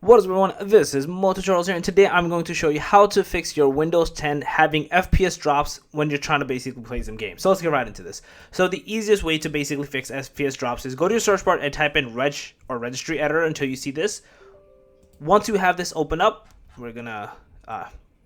What is up, everyone? This is Charles here, and today I'm going to show you how to fix your Windows 10 having FPS drops when you're trying to basically play some games. So let's get right into this. So the easiest way to basically fix FPS drops is go to your search bar and type in reg or registry editor until you see this. Once you have this open up, we're gonna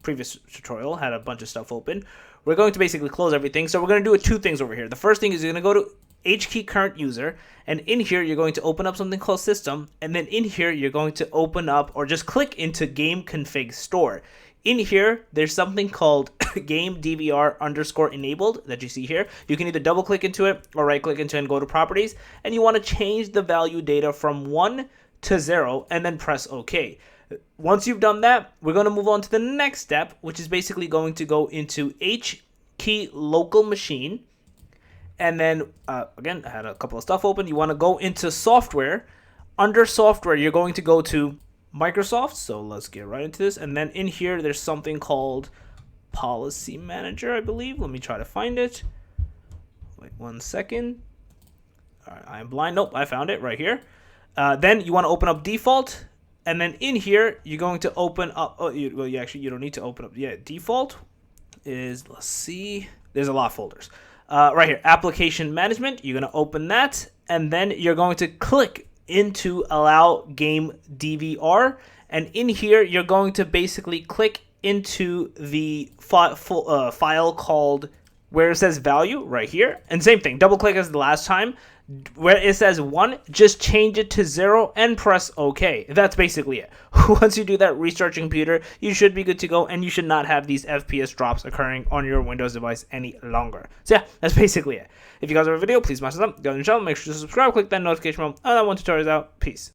previous tutorial had a bunch of stuff open. We're going to basically close everything. So we're going to do two things over here. The first thing is you're going to go to H key current user, and in here you're going to open up something called system, and then in here you're going to open up or just click into game config store. In here there's something called game DVR underscore enabled that you see here. You can either double click into it or right click into it and go to properties, and you want to change the value data from 1 to 0 and then press OK. Once you've done that, we're going to move on to the next step, which is basically going to go into H key local machine. And then, again, I had a couple of stuff open. You want to go into software. Under software, you're going to go to Microsoft. So let's get right into this. And then in here, there's something called Policy Manager, I believe. Let me try to find it. Wait 1 second. All right, I'm blind. Nope, I found it right here. Then you want to open up default. And then in here, you're going to open up. You don't need to open up. Yeah, default is, let's see. There's a lot of folders. Right here, application management. You're going to open that, and then you're going to click into allow game DVR. And in here, you're going to basically click into the file called where it says value right here. And same thing, double click as the last time. Where it says 1, just change it to 0 and press OK. That's basically it. Once you do that, restart your computer, you should be good to go, and you should not have these FPS drops occurring on your Windows device any longer. So yeah, that's basically it. If you guys have a video, please smash it up, go to the channel, make sure to subscribe, click that notification bell, and that one tutorial is out. Peace.